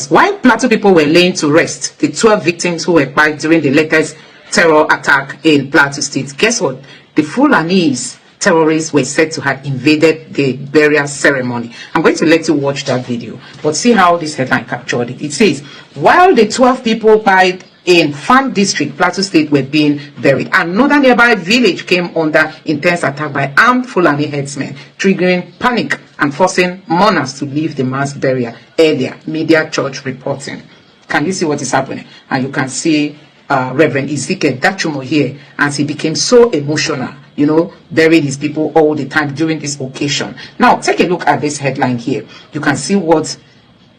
While Plateau people were laying to rest the 12 victims who were killed during the latest terror attack in Plateau State, guess what? The Fulanis terrorists were said to have invaded the burial ceremony. I'm going to let you watch that video, but see how this headline captured it. It says, while the 12 people died in Farm District, Plateau State, were being buried, another nearby village came under intense attack by armed Fulani headsmen, triggering panic and forcing mourners to leave the mass burial earlier. Media church reporting. Can you see what is happening? And you can see Reverend Ezekiel Dachumo here, as he became so emotional, you know, burying his people all the time during this occasion. Now, take a look at this headline here. You can see what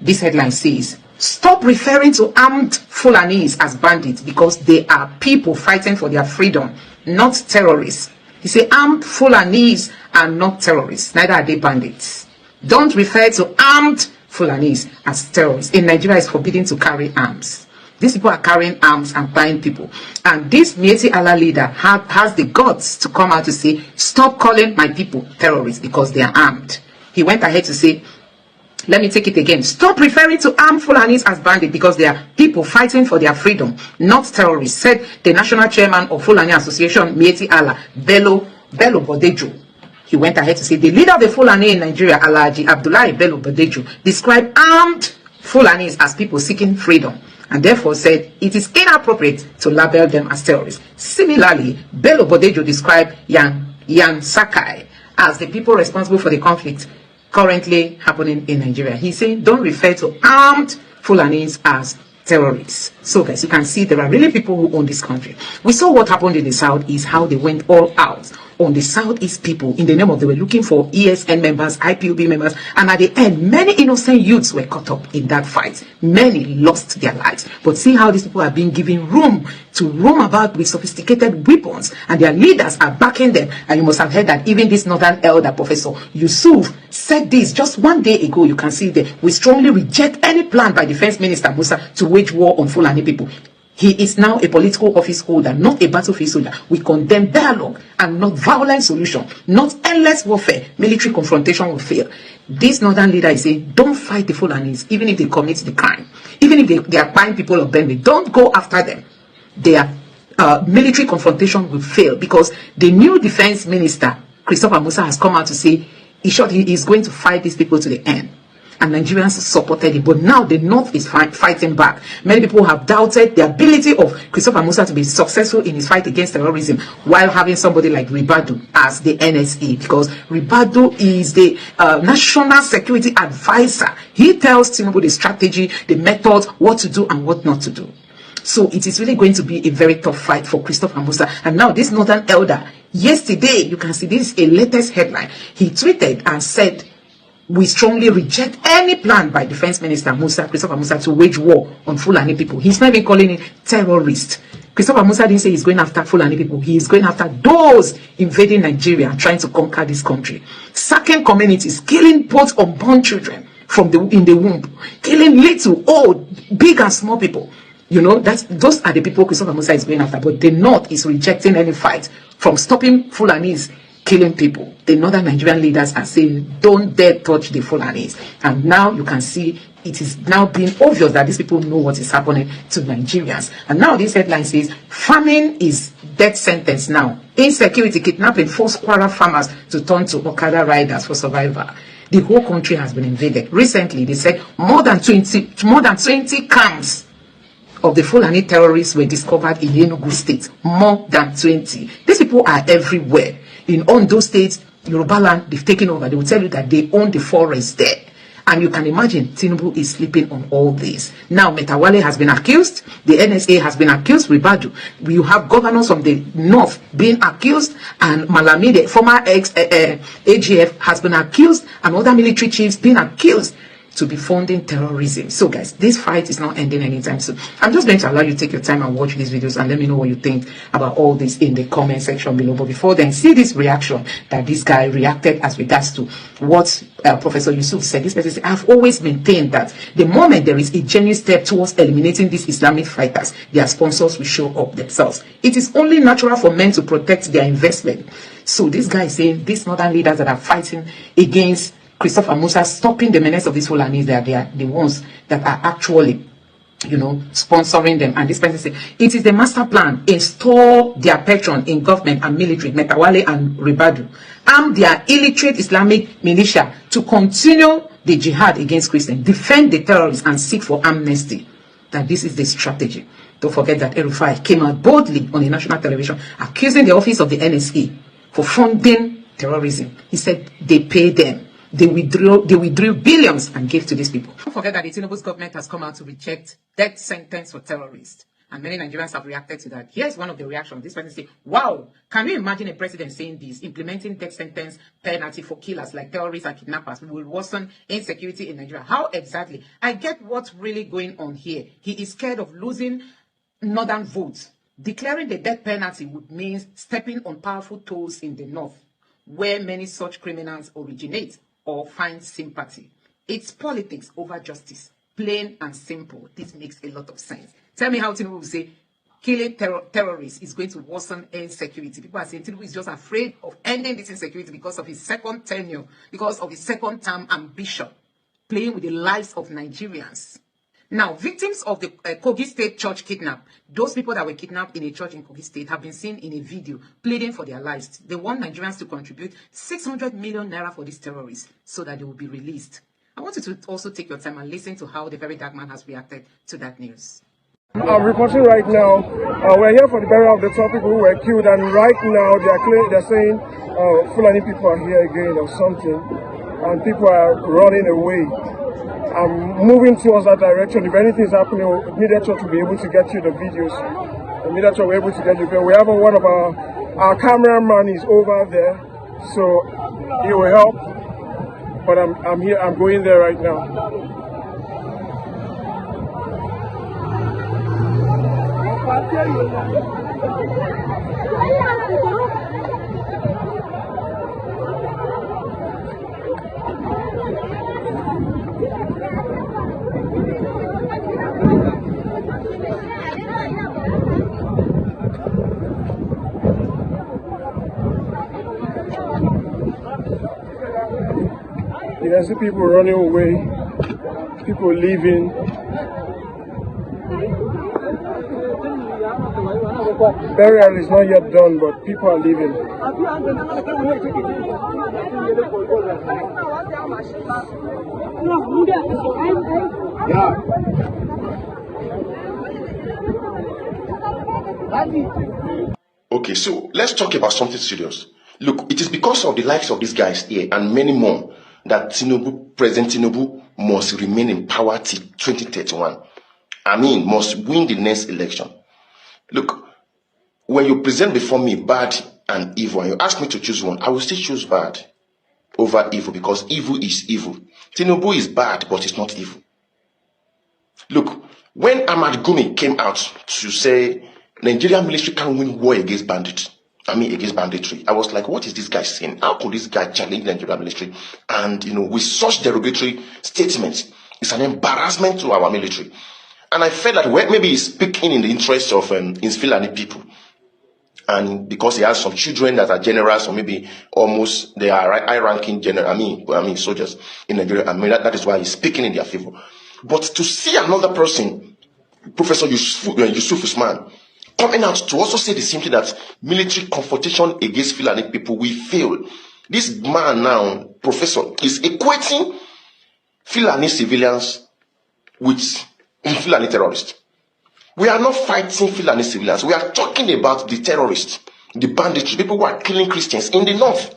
this headline says. Stop referring to armed Fulanis as bandits, because they are people fighting for their freedom, not terrorists. He said armed Fulanis are not terrorists, neither are they bandits. Don't refer to armed Fulanis as terrorists. In Nigeria, it's forbidden to carry arms. These people are carrying arms and buying people. And this Mieti Allah leader has the guts to come out to say, stop calling my people terrorists because they are armed. He went ahead to say, let me take it again. Stop referring to armed Fulanis as bandits because they are people fighting for their freedom, not terrorists, said the national chairman of Fulani Association, Mieti Allah, Bello Bodejo. He went ahead to say, the leader of the Fulani in Nigeria, Alhaji Abdullahi Bello Bodejo, described armed Fulanis as people seeking freedom, and therefore said it is inappropriate to label them as terrorists. Similarly, Bello Bodejo described Yan Sakai as the people responsible for the conflict currently happening in Nigeria. He's saying don't refer to armed Fulanis as terrorists. So guys, you can see there are really people who own this country. We saw what happened in the South is how they went all out on the Southeast people in the name of they were looking for ESN members, IPOB members, and at the end, many innocent youths were caught up in that fight. Many lost their lives. But see how these people are being given room to roam about with sophisticated weapons, and their leaders are backing them. And you must have heard that even this northern elder, Professor Yusuf, said this just one day ago. You can see that we strongly reject any plan by Defense Minister Musa to wage war on Fulani people. He is now a political office holder, not a battlefield soldier. We condemn dialogue and not violent solution, not endless warfare. Military confrontation will fail. This northern leader is saying, don't fight the Fulanis, even if they commit the crime. Even if they are buying people of Bentley, don't go after them. Their military confrontation will fail, because the new defense minister, Christopher Musa, has come out to say he is going to fight these people to the end. And Nigerians supported it, but now the North is fighting back. Many people have doubted the ability of Christopher Musa to be successful in his fight against terrorism, while having somebody like Ribadu as the NSA, because Ribadu is the national security advisor. He tells Tinubu the strategy, the methods, what to do and what not to do. So it is really going to be a very tough fight for Christopher Musa. And now this northern elder, yesterday, you can see this is a latest headline. He tweeted and said, we strongly reject any plan by Defense Minister Christopher Musa, to wage war on Fulani people. He's not even calling it terrorist. Christopher Musa didn't say he's going after Fulani people. He is going after those invading Nigeria and trying to conquer this country. Sacking communities, killing both unborn children in the womb, killing little, old, big and small people. You know, those are the people Christopher Musa is going after. But the North is rejecting any fight from stopping Fulanis killing people. The northern Nigerian leaders are saying, don't dare touch the Fulanis. And now you can see it is now being obvious that these people know what is happening to Nigerians. And now this headline says, famine is death sentence now. Insecurity, kidnapping, forced Kwara farmers to turn to Okada riders for survival. The whole country has been invaded. Recently, they said more than 20 camps of the Fulani terrorists were discovered in Enugu State. More than 20. These people are everywhere. In Ondo State, Yoruba land, they've taken over. They will tell you that they own the forest there. And you can imagine Tinubu is sleeping on all this. Now, Metawale has been accused. The NSA has been accused. Ribadu. You have governors from the north being accused. And Malami, the former AGF, has been accused. And other military chiefs being accused to be funding terrorism. So guys, this fight is not ending anytime soon. I'm just going to allow you to take your time and watch these videos and let me know what you think about all this in the comment section below. But before then, see this reaction that this guy reacted as regards to what Professor Yusuf said. This person said, I've always maintained that the moment there is a genuine step towards eliminating these Islamic fighters, their sponsors will show up themselves. It is only natural for men to protect their investment. So this guy is saying these northern leaders that are fighting against Christopher Musa stopping the menace of these Fulanis. They are the ones that are actually, sponsoring them. And this person said, it is the master plan. Install their patron in government and military, Metawale and Ribadu. Arm their illiterate Islamic militia to continue the jihad against Christians, defend the terrorists, and seek for amnesty. That this is the strategy. Don't forget that El-Rufai came out boldly on the national television accusing the office of the NSA for funding terrorism. He said they pay them. They withdrew billions and gave to these people. Don't forget that the Tinubu's government has come out to reject death sentence for terrorists. And many Nigerians have reacted to that. Here's one of the reactions. This person say, wow, can you imagine a president saying this? Implementing death sentence penalty for killers like terrorists and kidnappers will worsen insecurity in Nigeria. How exactly? I get what's really going on here. He is scared of losing northern votes. Declaring the death penalty would mean stepping on powerful toes in the north, where many such criminals originate or find sympathy. It's politics over justice. Plain and simple. This makes a lot of sense. Tell me how Tinubu will say killing terrorists is going to worsen insecurity. People are saying Tinubu is just afraid of ending this insecurity because of his second tenure, because of his second term ambition, playing with the lives of Nigerians. Now, victims of the Kogi State church kidnap, those people that were kidnapped in a church in Kogi State have been seen in a video pleading for their lives. They want Nigerians to contribute 600 million naira for these terrorists so that they will be released. I want you to also take your time and listen to how the very dark man has reacted to that news. I'm reporting right now. We're here for the burial of the 12 people who were killed, and right now they're saying Fulani people are here again or something, and people are running away. I'm moving towards that direction. If anything is happening, Media Church will be able to get you the videos. The Media Church will be able to get you. We have one of our cameraman is over there, so he will help. But I'm here. I'm going there right now. You can see people running away, people leaving. Burial is not yet done, but people are leaving. Okay, so let's talk about something serious. Look, it is because of the likes of these guys here and many more that President Tinubu must remain in power till 2031. Must win the next election. Look, when you present before me bad and evil, and you ask me to choose one, I will still choose bad over evil because evil is evil. Tinubu is bad, but it's not evil. Look, when Ahmad Gumi came out to say Nigerian military can win war against bandits, against banditry, I was like, what is this guy saying? How could this guy challenge Nigerian military? And, with such derogatory statements, it's an embarrassment to our military. And I felt that maybe he's speaking in the interest of his Fulani people. And because he has some children that are generals, or maybe almost they are high-ranking soldiers in Nigeria. That is why he's speaking in their favor. But to see another person, Professor Yusuf Usman, coming out to also say the same thing, that military confrontation against Fulani people will fail. This man now, Professor, is equating Fulani civilians with Fulani terrorists. We are not fighting Fulani civilians. We are talking about the terrorists, the bandits, people who are killing Christians in the north.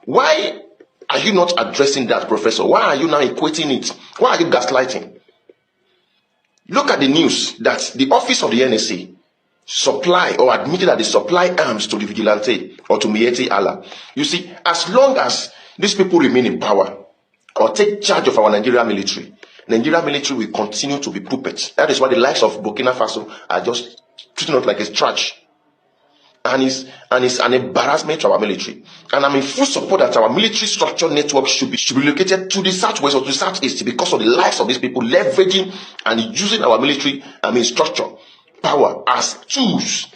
Why are you not addressing that, Professor? Why are you now equating it? Why are you gaslighting? Look at the news that the office of the NSA supply or admitted that they supply arms to the vigilante or to Miyetti Allah. You see, as long as these people remain in power or take charge of our Nigerian military will continue to be puppets. That is why the likes of Burkina Faso are just treating us like a trash. And it's an embarrassment to our military. And I'm in full support that our military structure network should be located to the southwest or to the southeast because of the lives of these people leveraging and using our military structure power as tools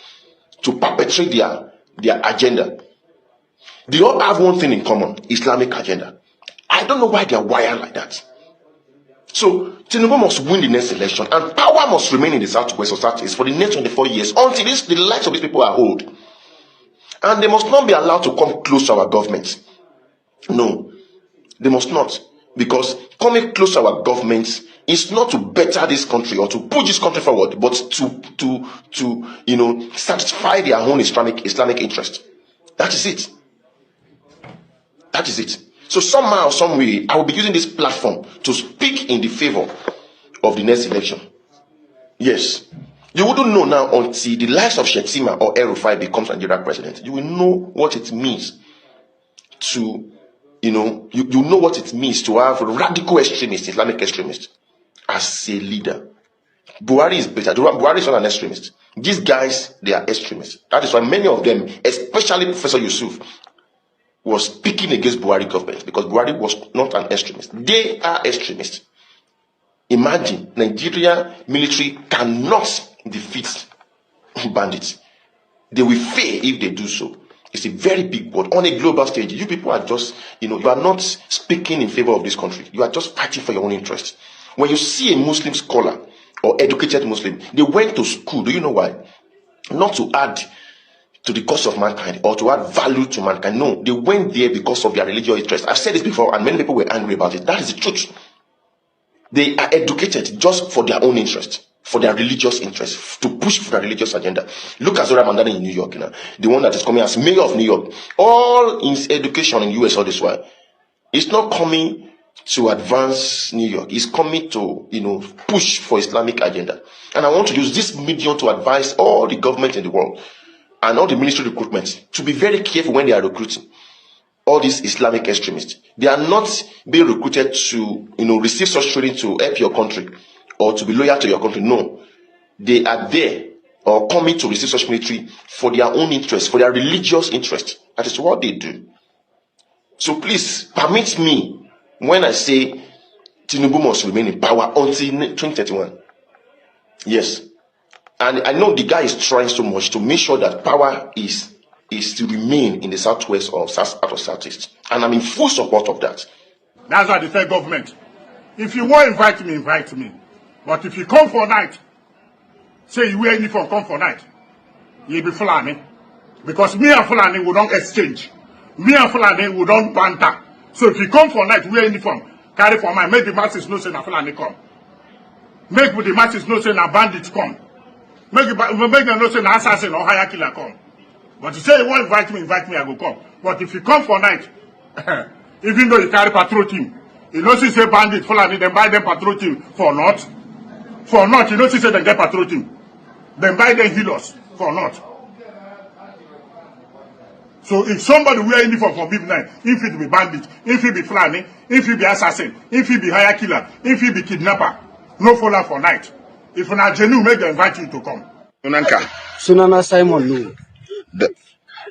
to perpetrate their agenda. They all have one thing in common: Islamic agenda. I don't know why they are wired like that. So Tinubu must win the next election, and power must remain in the southwest or southeast for the next 24 years until the lives of these people are old. And they must not be allowed to come close to our government. No, they must not, because coming close to our government is not to better this country or to push this country forward, but to satisfy their own Islamic interest. That is it. That is it. So somehow, some way, I will be using this platform to speak in the favor of the next election. Yes. You wouldn't know now until the likes of Shetima or El-Rufai becomes Nigeria president. You will know what it means to, you know what it means to have radical extremists, Islamic extremists, as a leader. Buhari is better. Buhari is not an extremist. These guys, they are extremists. That is why many of them, especially Professor Yusuf, was speaking against Buhari government, because Buhari was not an extremist. They are extremists. Imagine, Nigeria military cannot defeat bandits. They will fail if they do so. It's a very big word. On a global stage, you people are just, you are not speaking in favor of this country. You are just fighting for your own interest. When you see a Muslim scholar or educated Muslim, they went to school. Do you know why? Not to add to the cause of mankind or to add value to mankind. No, they went there because of their religious interest. I've said this before, and many people were angry about it. That is the truth. They are educated just for their own interest, for their religious interest, to push for their religious agenda. Look at Zora Mandani in New York, the one that is coming as mayor of New York. All his education in US all this while. It's not coming to advance New York. It's coming to, push for Islamic agenda. And I want to use this medium to advise all the government in the world and all the ministry recruitment to be very careful when they are recruiting all these Islamic extremists. They are not being recruited to, receive such training to help your country or to be loyal to your country. No, they are there or coming to receive such military for their own interest, for their religious interest. That is what they do. So please permit me when I say Tinubu must remain in power until 2031. Yes. And I know the guy is trying so much to make sure that power is to remain in the southwest or southeast. And I'm in full support of that. That's why they say government. If you want to invite me. But if you come for night, say you wear uniform, come for night, you'll be Fulani. Because me and Fulani will don't exchange. Me and Fulani will don't banter. So if you come for night, wear uniform, carry for mine, make the masses know say na Fulani come. Make the masses know say na bandits come. Make them know say na assassin or higher killer come. But you say you want to invite me, I go come. But if you come for night, even though you carry patrol team, you know see say bandit, Fulani, then buy them patrol team for not. For not, you know see say they get patrol team. Then buy them healers for not. So if somebody wear uniform for midnight, if it be bandit, if it be Fulani, if it be assassin, if it be higher killer, if it be kidnapper, no follow for night. If you're not genuine, make them invite you to come. Sunana Simon Nu.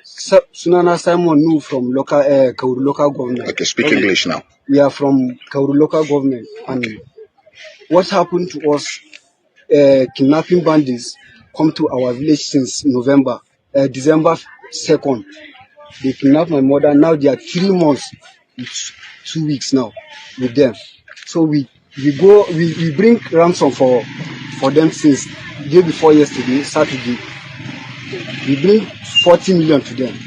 Sunana Simon Nu from Kauru local government. Okay, speak English now. We are from Kauru local government, and what happened to us? Kidnapping bandits come to our village since December 2nd. They kidnapped my mother. Now they are 3 months, 2 weeks now with them. So we bring ransom for them since day before yesterday, Saturday. We bring 40 million to them.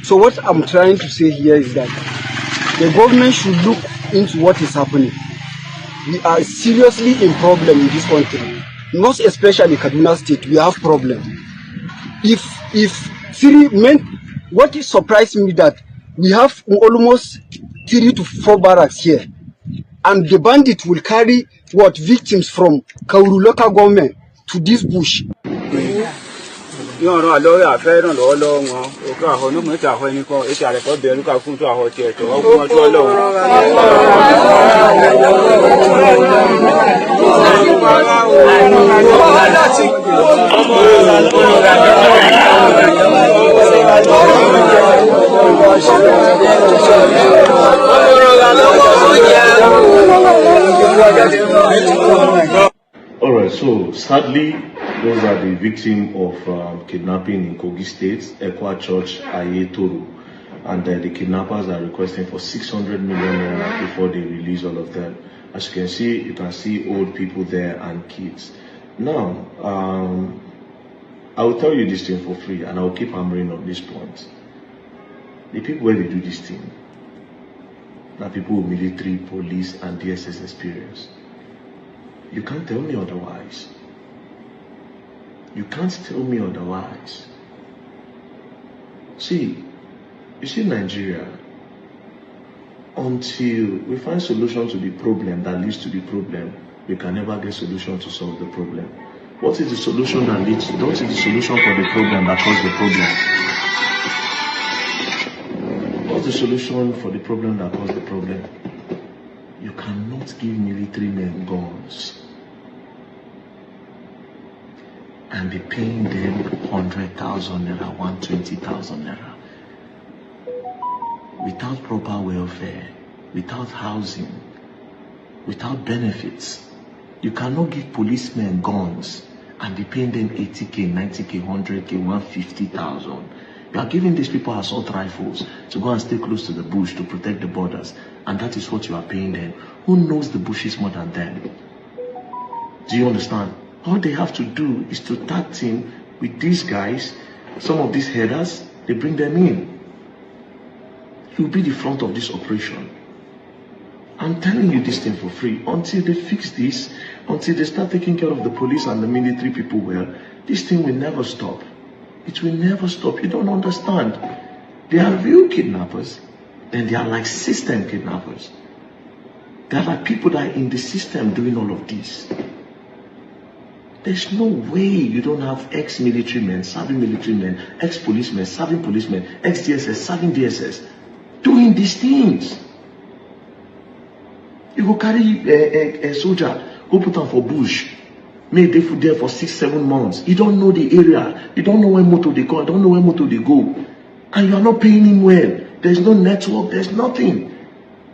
So what I'm trying to say here is that the government should look into what is happening. We are seriously in problem in this country. Most especially Kaduna State, we have problem. What is surprising me that we have almost 3 to 4 barracks here, and the bandit will carry victims from Kauru local government to this bush. All right, so sadly, those are the victims of kidnapping in Kogi State, Ekwa Church, Ayetoro. and the kidnappers are requesting for 600 million naira before they release all of them. As you can see old people there and kids. Now, I will tell you this thing for free, and I will keep hammering on this point. The people where they do this thing, are people with military, police, and DSS experience. You can't tell me otherwise. You can't tell me otherwise. See, you see Nigeria, until we find solution to the problem that leads to the problem, we can never get solution to solve the problem. What is the solution that leads to? What is the solution for the problem that caused the problem? What's the solution for the problem that caused the problem? You cannot give military men guns and be paying them 100,000 naira, 120,000 naira. Without proper welfare, without housing, without benefits. You cannot give policemen guns and be paying them 80k, 90k, 100k, 150,000. You are giving these people assault rifles to go and stay close to the bush to protect the borders, and that is what you are paying them. Who knows the bushes more than them? Do you understand? All they have to do is to tag team with these guys, some of these headers, they bring them in. You'll be the front of this operation. I'm telling you this thing for free. Until they fix this, until they start taking care of the police and the military people well, this thing will never stop. It will never stop. You don't understand. They are real kidnappers. Then they are like system kidnappers. They are like people that are in the system doing all of this. There's no way you don't have ex-military men, serving military men, ex-policemen, serving policemen, ex-DSS, serving DSS, doing these things. You go carry a soldier, go put him for bush, make they food there for 6-7 months. You don't know the area, you don't know where motor they go, you don't know where motor they go, and you are not paying him well. There's no network, there's nothing.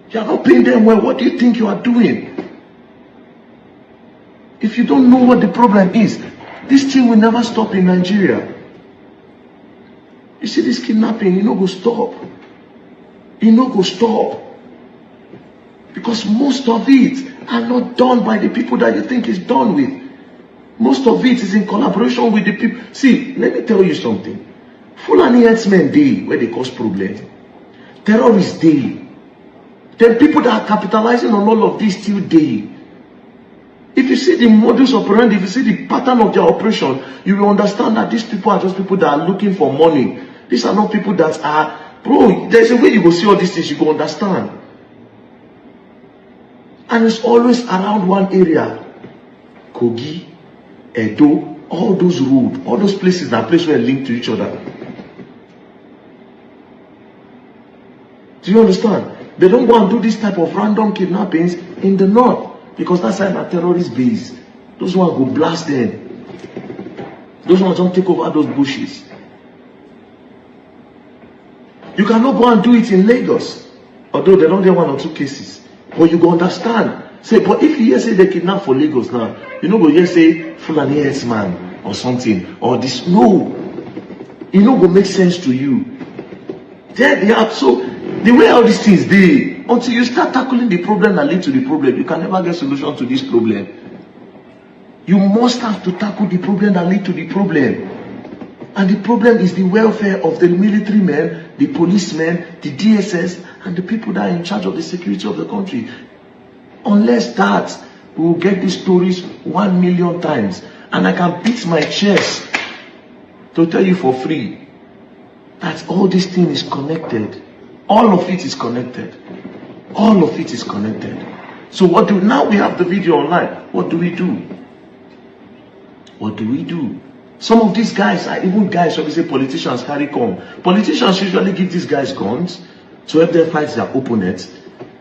You are not paying them well. What do you think you are doing? If you don't know what the problem is, this thing will never stop in Nigeria. You see this kidnapping, you know go stop. You know go stop. Because most of it are not done by the people that you think is done with. Most of it is in collaboration with the people. See, let me tell you something. Fulani herdsmen dey where they cause problems. Terrorists dey. Then people that are capitalizing on all of this still dey. If you see the modus operandi, if you see the pattern of their operation, you will understand that these people are just people that are looking for money. These are not people that are, bro, there's a way you go see all these things, you go understand. And it's always around one area. Kogi, Edo, all those roads, all those places, that places where linked to each other. Do you understand? They don't go and do this type of random kidnappings in the north. Because that's like a terrorist base. Those ones go blast them. Those ones don't take over those bushes. You cannot go and do it in Lagos. Although they don't get 1 or 2 cases. But you go understand. Say, but if you hear say they kidnap for Lagos now, you know go hear say Fulani herdsman or something. Or this. No. It no go make sense to you. There they are. So the way all these things dey, until you start tackling the problem that lead to the problem, you can never get solution to this problem. You must have to tackle the problem that lead to the problem. And the problem is the welfare of the military men, the policemen, the DSS, and the people that are in charge of the security of the country. Unless that, we will get these stories 1 million times. And I can beat my chest to tell you for free that all this thing is connected. All of it is connected. All of it is connected. So what do now we have the video online? What do we do? What do we do? Some of these guys are even guys, so we say politicians carry come. Politicians usually give these guys guns to help them fight their opponents.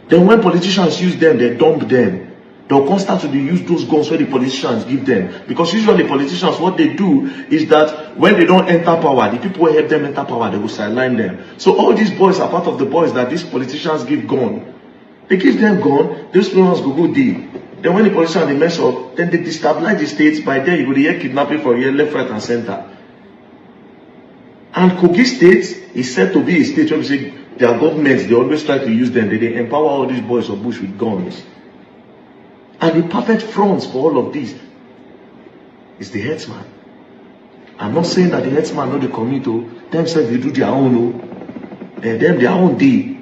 Then when politicians use them, they dump them. They'll constantly use those guns where the politicians give them. Because usually politicians, what they do is that when they don't enter power, the people who help them enter power, they will sideline them. So all these boys are part of the boys that these politicians give gun. They give them gun, those ones go deep. Then when the politicians they mess up, then they destabilize the states. By then you go to hear kidnapping for here, left, right, and center. And Kogi State is said to be a state where we say Their governments, they always try to use them. They empower all these boys of bush with guns. And the perfect front for all of this is the headsman. I'm not saying that the headsman know the community, themselves they do their own, and them their own day.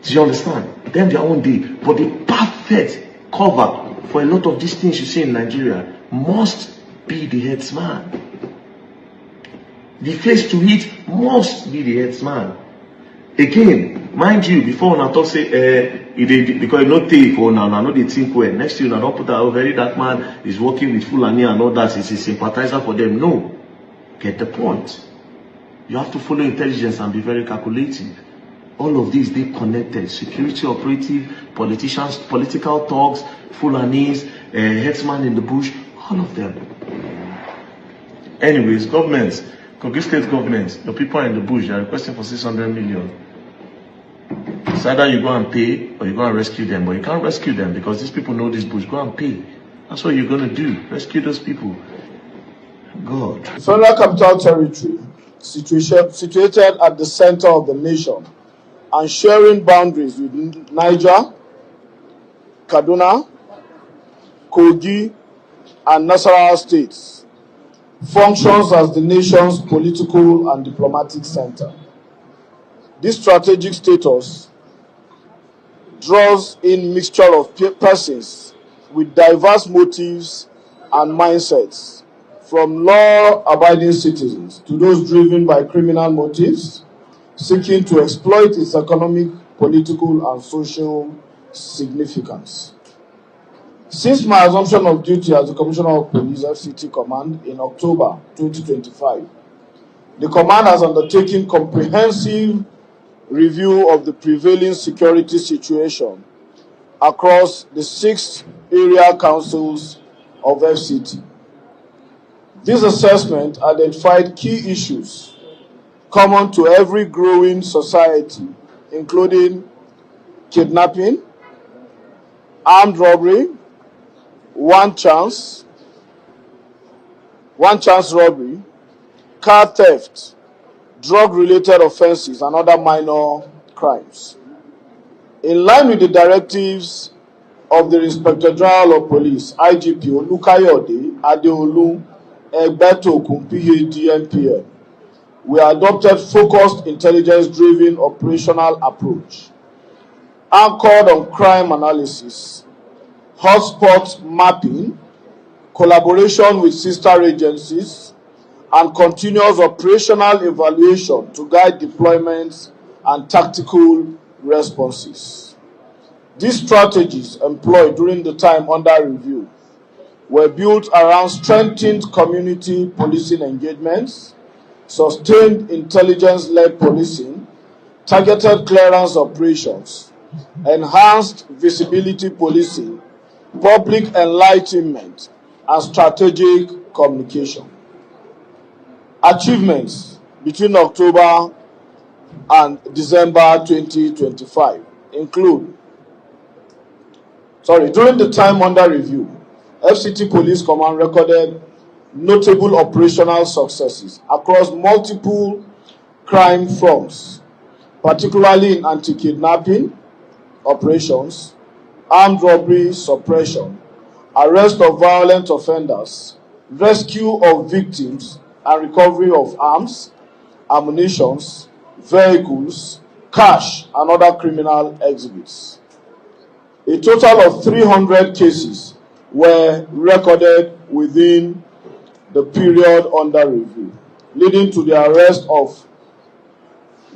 Do you understand? Them their own day. But the perfect cover for a lot of these things you see in Nigeria must be the headsman. The face to hit must be the headsman. Again, mind you, before I talk say because you not take or now know they think well. Next year, don't put out very that man is working with Fulani and all that. Is a sympathizer for them. No, get the point. You have to follow intelligence and be very calculative. All of these they connected. Security operative, politicians, political talks, Fulanis, headsman in the bush, all of them. Anyways, governments, Kogi state governments, the people in the bush, they are requesting for 600 million. It's either you go and pay or you go and rescue them. But you can't rescue them because these people know this bush. Go and pay. That's what you're going to do. Rescue those people. God. Federal Capital Territory, situated at the center of the nation and sharing boundaries with Niger, Kaduna, Kogi, and Nasarawa states, functions as the nation's political and diplomatic center. This strategic status draws in mixture of persons with diverse motives and mindsets, from law-abiding citizens to those driven by criminal motives, seeking to exploit its economic, political, and social significance. Since my assumption of duty as the Commissioner of Police FCT Command in October 2025, the command has undertaken comprehensive review of the prevailing security situation across the 6 area councils of FCT. This assessment identified key issues common to every growing society, including kidnapping, armed robbery, one chance robbery, car theft, drug-related offenses, and other minor crimes. In line with the directives of the Inspector General of Police, IGP Olukayode Adeolu Egbetokun, PhD, NPM, we adopted focused, intelligence-driven operational approach, anchored on crime analysis, hotspot mapping, collaboration with sister agencies, and continuous operational evaluation to guide deployments and tactical responses. These strategies employed during the time under review were built around strengthened community policing engagements, sustained intelligence-led policing, targeted clearance operations, enhanced visibility policing, public enlightenment, and strategic communication. Achievements between October and December 2025 include, during the time under review, FCT Police Command recorded notable operational successes across multiple crime fronts, particularly in anti-kidnapping operations, armed robbery suppression, arrest of violent offenders, rescue of victims, and recovery of arms, ammunition, vehicles, cash, and other criminal exhibits. A total of 300 cases were recorded within the period under review, leading to the arrest of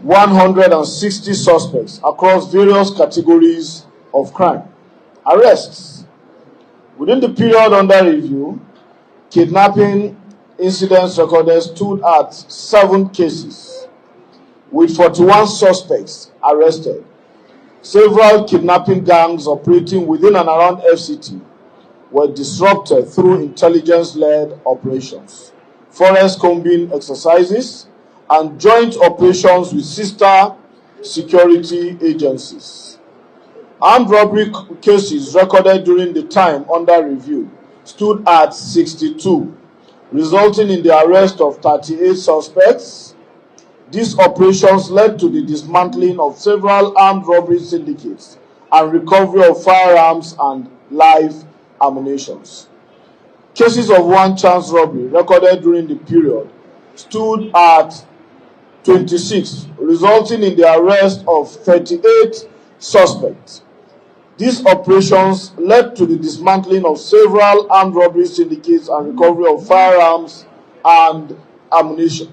160 suspects across various categories of crime. Arrests. Within the period under review, kidnapping incidents recorded stood at 7 cases, with 41 suspects arrested. Several kidnapping gangs operating within and around FCT were disrupted through intelligence-led operations, forest combing exercises, and joint operations with sister security agencies. Armed robbery cases recorded during the time under review stood at 62, resulting in the arrest of 38 suspects, These operations led to the dismantling of several armed robbery syndicates and recovery of firearms and live ammunition. Cases of one-chance robbery recorded during the period stood at 26, resulting in the arrest of 38 suspects. These operations led to the dismantling of several armed robbery syndicates and recovery of firearms and ammunition.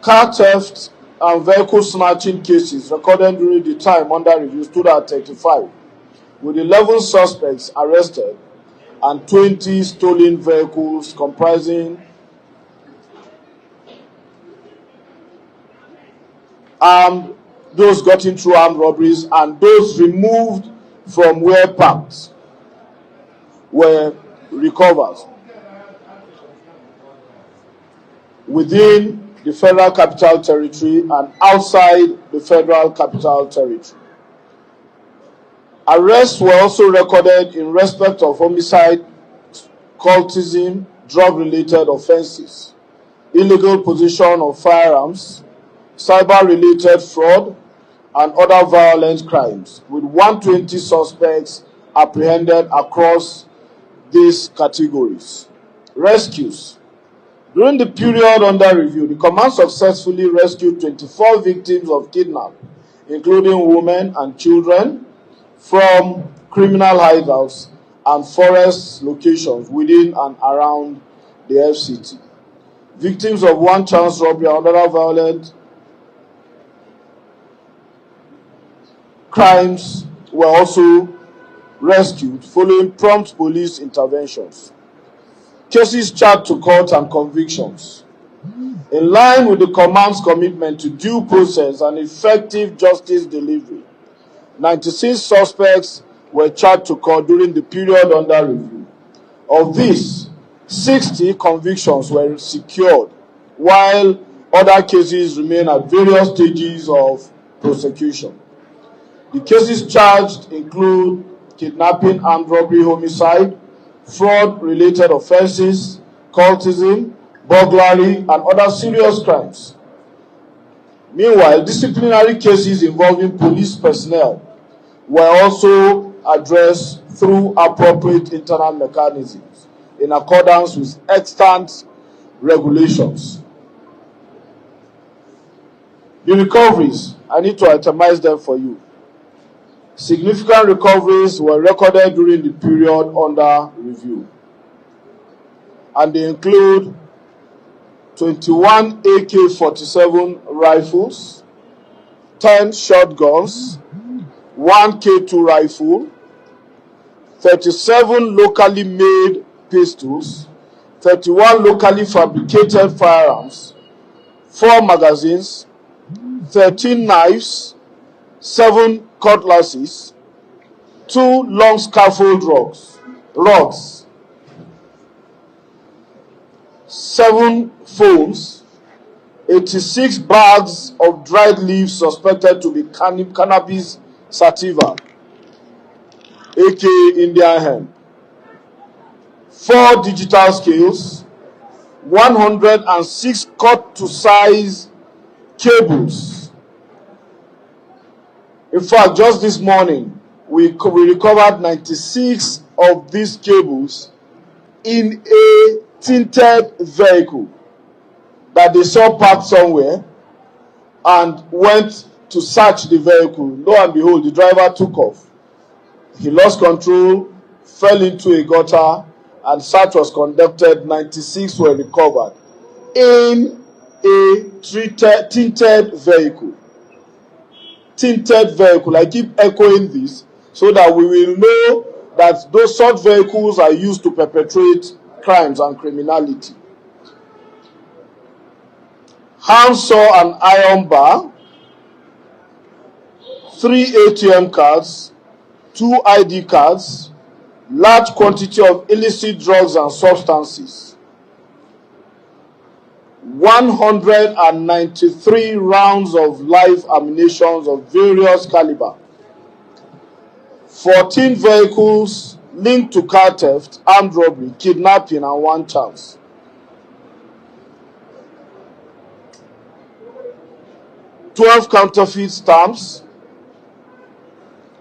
Car theft and vehicle snatching cases recorded during the time under review stood at 35, with 11 suspects arrested and 20 stolen vehicles comprising those gotten through armed robberies and those removed from where parked were recovered within the Federal Capital Territory and outside the Federal Capital Territory. Arrests were also recorded in respect of homicide, cultism, drug-related offenses, illegal possession of firearms, cyber-related fraud, and other violent crimes, with 120 suspects apprehended across these categories. Rescues. During the period under review, the command successfully rescued 24 victims of kidnapping, including women and children, from criminal hideouts and forest locations within and around the FCT. Victims of one-chance robbery and other violent crimes were also rescued following prompt police interventions. Cases charged to court and convictions. In line with the command's commitment to due process and effective justice delivery, 96 suspects were charged to court during the period under review. Of these, 60 convictions were secured, while other cases remain at various stages of prosecution. The cases charged include kidnapping, armed robbery, homicide, fraud-related offenses, cultism, burglary, and other serious crimes. Meanwhile, disciplinary cases involving police personnel were also addressed through appropriate internal mechanisms in accordance with extant regulations. The recoveries, I need to itemize them for you. Significant recoveries were recorded during the period under review, and they include 21 AK-47 rifles, 10 shotguns, 1 K2 rifle, 37 locally made pistols, 31 locally fabricated firearms, 4 magazines, 13 knives, 7 cutlasses, 2 long scaffold rods, 7 phones, 86 bags of dried leaves suspected to be cannabis sativa, aka Indian hemp, 4 digital scales, 106 cut-to-size cables. In fact, just this morning, we recovered 96 of these cables in a tinted vehicle that they saw parked somewhere and went to search the vehicle. Lo and behold, the driver took off. He lost control, fell into a gutter, and search was conducted. 96 were recovered in a tinted vehicle. Tinted vehicle. I keep echoing this so that we will know that those such vehicles are used to perpetrate crimes and criminality. Handsaw and iron bar, 3 ATM cards, 2 ID cards, large quantity of illicit drugs and substances, 193 rounds of live ammunition of various caliber, 14 vehicles linked to car theft, armed robbery, kidnapping, and 1 chance. $12 counterfeit stamps,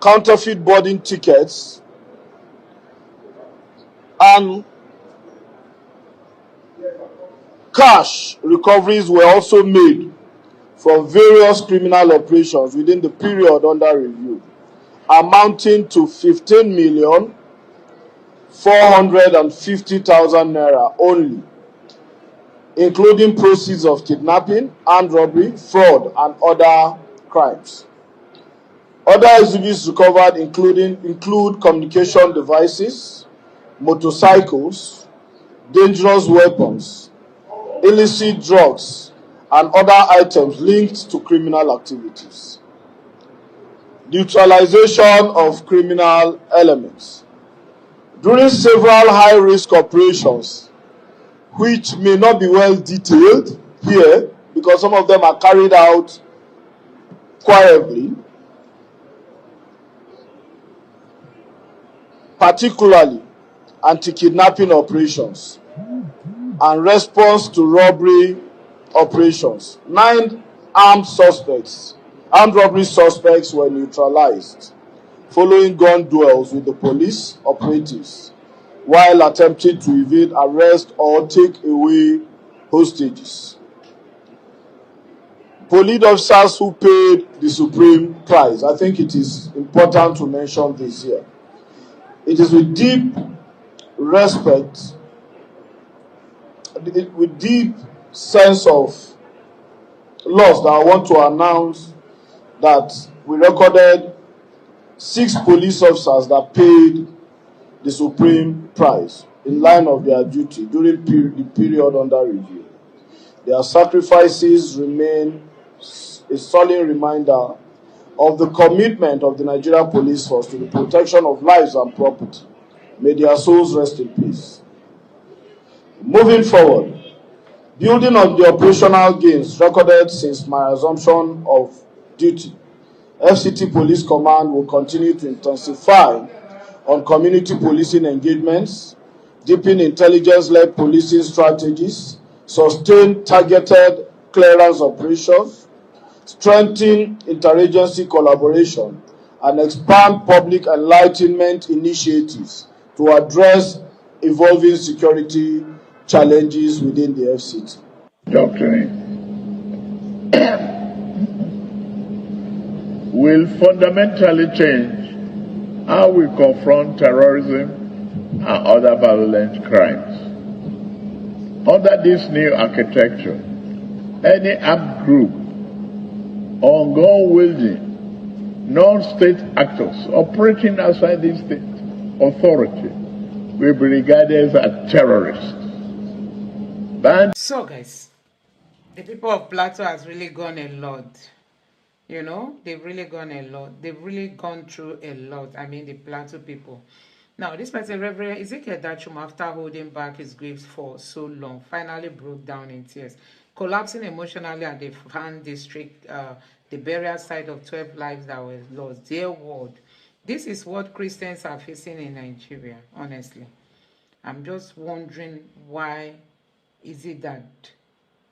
counterfeit boarding tickets, and cash recoveries were also made from various criminal operations within the period under review, amounting to 15,450,000 naira only, including proceeds of kidnapping, armed robbery, fraud, and other crimes. Other exhibits recovered include communication devices, motorcycles, dangerous weapons, illicit drugs, and other items linked to criminal activities. Neutralization of criminal elements. During several high-risk operations, which may not be well detailed here because some of them are carried out quietly, particularly anti-kidnapping operations and response to robbery operations. 9 armed robbery suspects were neutralized following gun duels with the police operatives while attempting to evade arrest or take away hostages. Police officers who paid the supreme price. I think it is important to mention this here. It is with deep respect, with deep sense of loss that I want to announce that we recorded 6 police officers that paid the supreme price in line of their duty during the period under review. Their sacrifices remain a solemn reminder of the commitment of the Nigeria Police Force to the protection of lives and property. May their souls rest in peace. Moving forward, building on the operational gains recorded since my assumption of duty, FCT Police Command will continue to intensify on community policing engagements, deepen intelligence-led policing strategies, sustain targeted clearance operations, strengthen interagency collaboration, and expand public enlightenment initiatives to address evolving security challenges within the FCT. Doctrine will fundamentally change how we confront terrorism and other violent crimes. Under this new architecture, any armed group or gun-wielding non-state actors operating outside the state authority will be regarded as terrorists. So guys, the people of Plateau has really gone a lot. You know, they've really gone a lot. They've really gone through a lot. I mean, the Plateau people. Now, this person, Reverend Ezekiel Dachum, after holding back his grief for so long, finally broke down in tears, collapsing emotionally at the Fan district, the burial site of 12 lives that were lost. Dear world, this is what Christians are facing in Nigeria, honestly. I'm just wondering, why is it that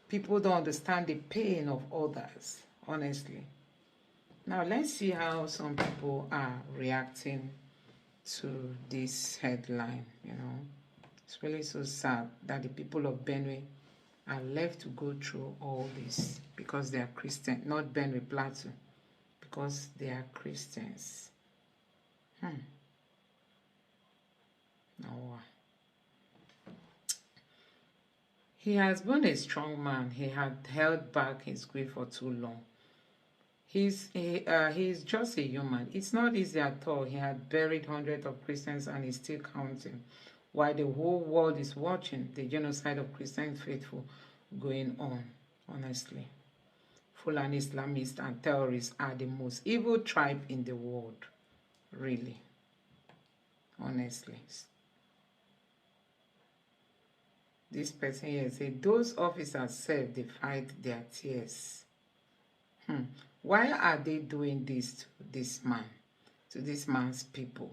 people don't understand the pain of others, honestly? Now, let's see how some people are reacting to this headline. You know, it's really so sad that the people of Benue are left to go through all this because they are Christian, not Benue Plateau, because they are Christians. No. He has been a strong man. He had held back his grief for too long. He's just a human. It's not easy at all. He had buried hundreds of Christians and he's still counting, while the whole world is watching the genocide of Christian faithful going on, honestly. Fulani Islamists and terrorists are the most evil tribe in the world, really, honestly. This person here said, those officers serve, they fight their tears. Why are they doing this to this man? to this man's people.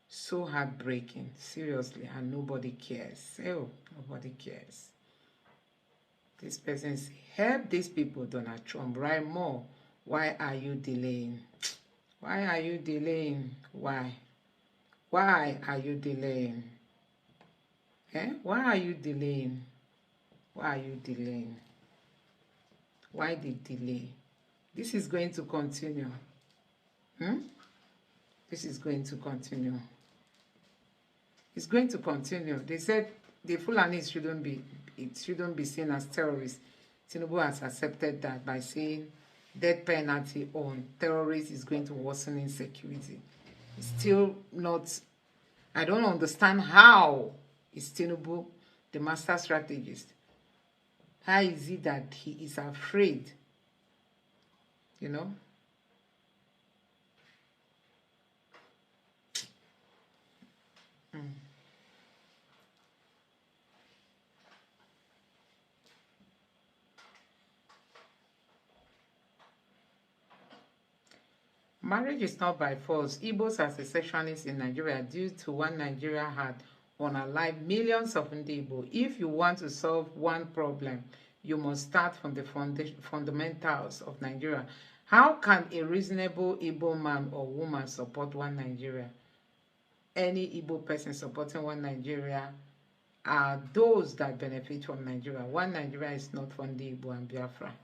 So heartbreaking, seriously, and nobody cares. Oh, nobody cares. This person say, help these people, Donald Trump, write more. Why are you delaying? Why are you delaying? Why? Why are you delaying? Why are you delaying? Why are you delaying? Why the delay? This is going to continue. This is going to continue. It's going to continue. They said the Fulanis shouldn't be seen as terrorists. Tinubu has accepted that by saying death penalty on terrorists is going to worsen insecurity. It's still not. I don't understand how is Tinubu the master strategist. How is it that he is afraid? You know? Marriage is not by force. Igbos are secessionists in Nigeria due to one Nigeria had unalive millions of Igbo. If you want to solve one problem, you must start from the fundamentals of Nigeria. How can a reasonable Igbo man or woman support one Nigeria? Any Igbo person supporting one Nigeria are those that benefit from Nigeria. One Nigeria is not from the Igbo and Biafra.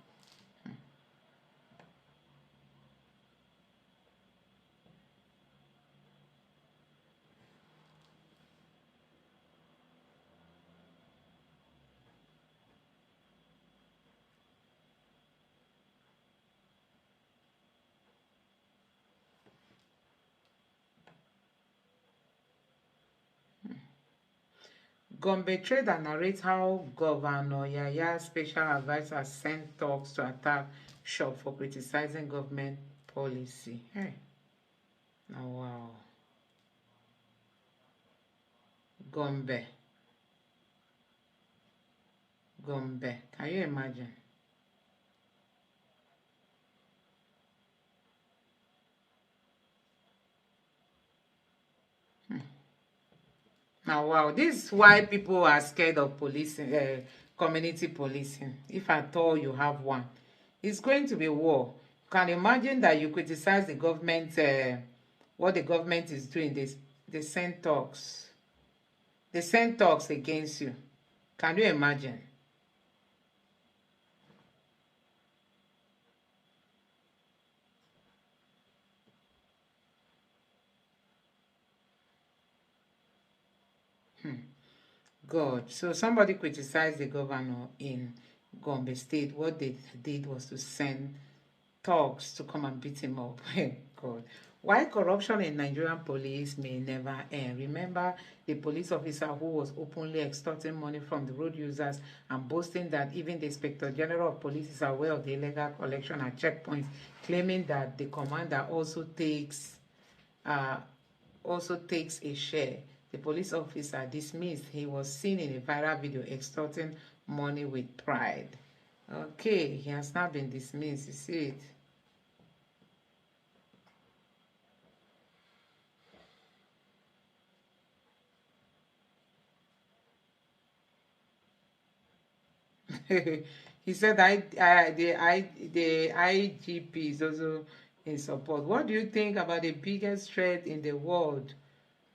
Gombe Trader narrates how Governor Yaya's special advisor sent talks to attack shop for criticizing government policy. Hey. Now, wow. Gombe. Can you imagine? Now, wow, this is why people are scared of policing, community policing. If at all you have one, it's going to be war. You can imagine that you criticize the government, what the government is doing. They send talks. They send talks against you. Can you imagine? God. So somebody criticized the governor in Gombe State. What they did was to send thugs to come and beat him up. God. Why corruption in Nigerian police may never end. Remember the police officer who was openly extorting money from the road users and boasting that even the Inspector General of Police is aware of the illegal collection at checkpoints, claiming that the commander also takes a share. The police officer dismissed. He was seen in a viral video extorting money with pride. Okay, he has not been dismissed. You see it. He said the IGP is also in support. What do you think about the biggest threat in the world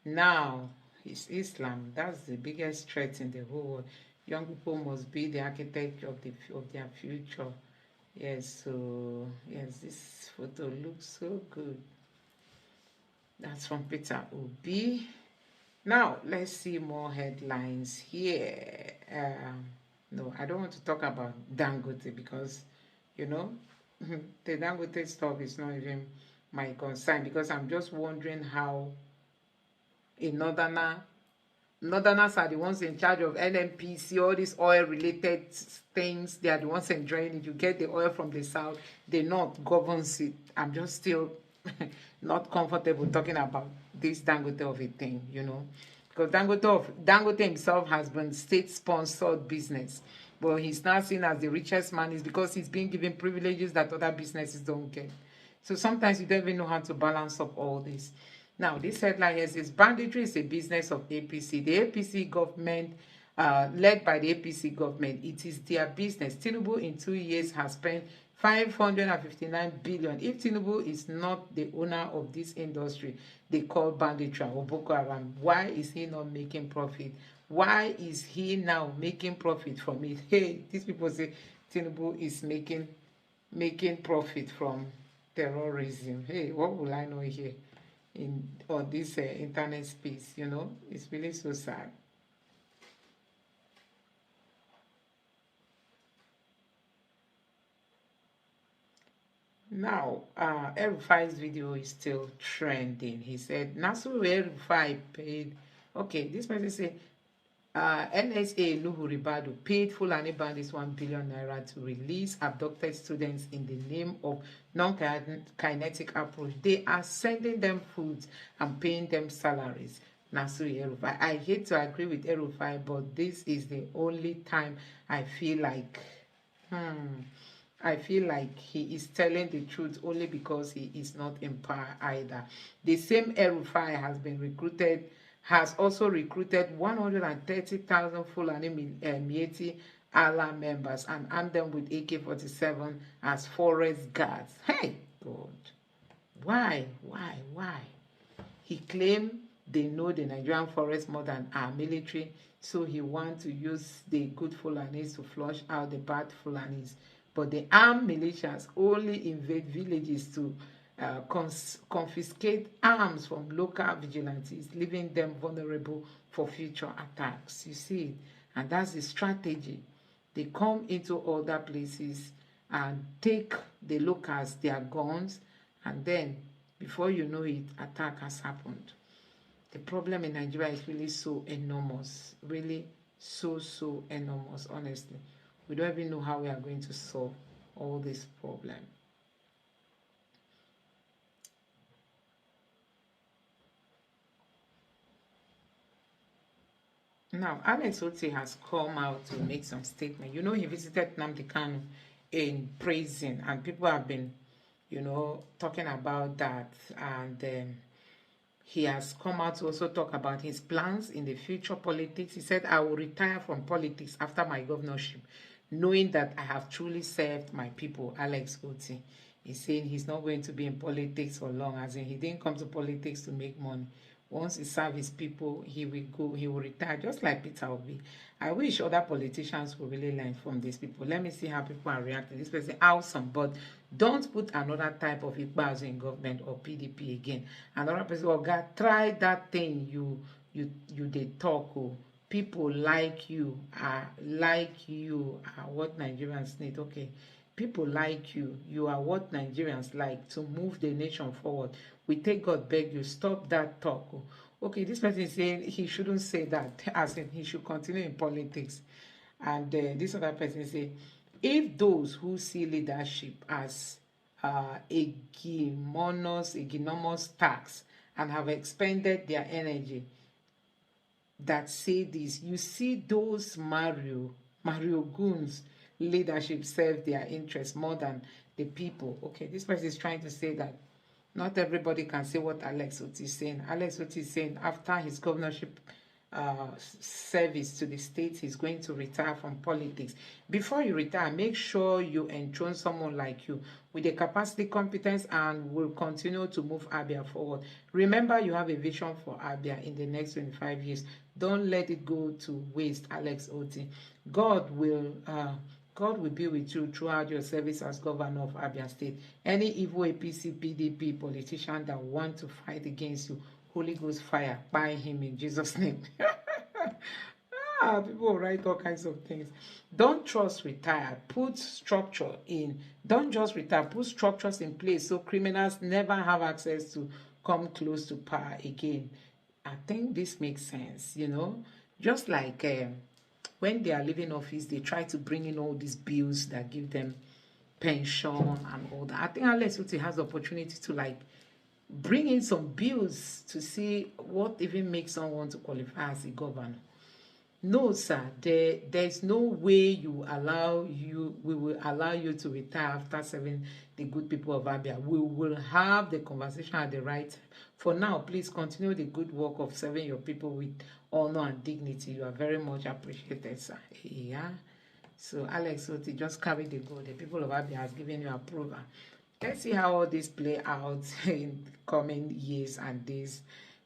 now? Is Islam. That's the biggest threat in the whole world. Young people must be the architect of their future. Yes, so yes, this photo looks so good. That's from Peter Obi. Now let's see more headlines here. No, I don't want to talk about Dangote because the Dangote stuff is not even my concern, because I'm just wondering how Northerners are the ones in charge of NNPC, all these oil-related things. They are the ones enjoying it. You get the oil from the south. The north governs it. I'm just still not comfortable talking about this Dangote of a thing, because Dangote himself has been state-sponsored business, but he's now seen as the richest man is because he's being given privileges that other businesses don't get. So sometimes you don't even know how to balance up all this. Now, this headline here says, banditry is a business of APC. The APC government, led by the APC government, it is their business. Tinubu in 2 years has spent 559 billion. If Tinubu is not the owner of this industry they call banditry or Boko Haram, why is he not making profit? Why is he now making profit from it? Hey, these people say Tinubu is making profit from terrorism. Hey, what will I know here on this internet space? You know, it's really so sad. Now, El-Rufai's video is still trending. He said, Nasru El-Rufai paid. Okay, this person said, NSA Nuhu Ribadu paid Fulani bandits 1 billion naira to release abducted students in the name of non-kinetic approach. They are sending them food and paying them salaries. Nasru El-Rufai. I hate to agree with El-Rufai, but this is the only time I feel like he is telling the truth, only because he is not in power either. The same El-Rufai has also recruited 130,000 Fulani Mieti Allah members and armed them with AK-47 as forest guards. Hey, God. Why? He claimed they know the Nigerian forest more than our military, so he wants to use the good Fulanis to flush out the bad Fulanis. But the armed militias only invade villages to confiscate arms from local vigilantes, leaving them vulnerable for future attacks. You see, and that's the strategy. They come into other places and take the locals, their guns, and then, before you know it, attack has happened. The problem in Nigeria is really so enormous, really so enormous, honestly. We don't even know how we are going to solve all this problem. Now, Alex Otti has come out to make some statement. You know, he visited nnamdi Kanu in prison, and people have been, you know, talking about that. And he has come out to also talk about his plans in the future politics. He said, I will retire from politics after my governorship, knowing that I have truly served my people. Alex Otti is saying he's not going to be in politics for long, as in he didn't come to politics to make money. Once he serves his people, he will retire, just like Peter Obi. I wish other politicians would really learn from these people. Let me see how people are reacting. This person, awesome, but don't put another type of Igbaz in government or PDP again. Another person, oh God, try that thing you did talk. Oh. People like you are what Nigerians need. Okay, people like you are what Nigerians like to move the nation forward. We take God beg you, stop that talk. Okay, this person is saying he shouldn't say that, as in he should continue in politics. And this other person is saying, if those who see leadership as ignominious tax and have expended their energy that say this, you see those Mario goons leadership serve their interests more than the people. Okay, this person is trying to say that not everybody can say what Alex Otti is saying. Alex Otti is saying after his governorship service to the state, he's going to retire from politics. Before you retire, make sure you enthrone someone like you with the capacity, competence, and will continue to move Abia forward. Remember, you have a vision for Abia in the next 25 years. Don't let it go to waste, Alex Otti. God will be with you throughout your service as governor of Abia State. Any evil APC, PDP politician that want to fight against you, Holy Ghost fire, by him in Jesus' name. People write all kinds of things. Don't just retire. Put structure in. Don't just retire. Put structures in place so criminals never have access to come close to power again. I think this makes sense, you know. Just like when they are leaving office, they try to bring in all these bills that give them pension and all that. I think Alex Otti has the opportunity to like bring in some bills to see what even makes someone to qualify as a governor. No, sir. There's no way we will allow you to retire after serving the good people of Abia. We will have the conversation at the right time. For now, please continue the good work of serving your people with honor and dignity. You are very much appreciated, sir. Yeah. So Alex Oti, just carry the goal. The people of Abia has given you approval. Let's see how all this play out in coming years and days.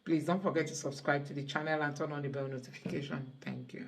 Please don't forget to subscribe to the channel and turn on the bell notification. Thank you.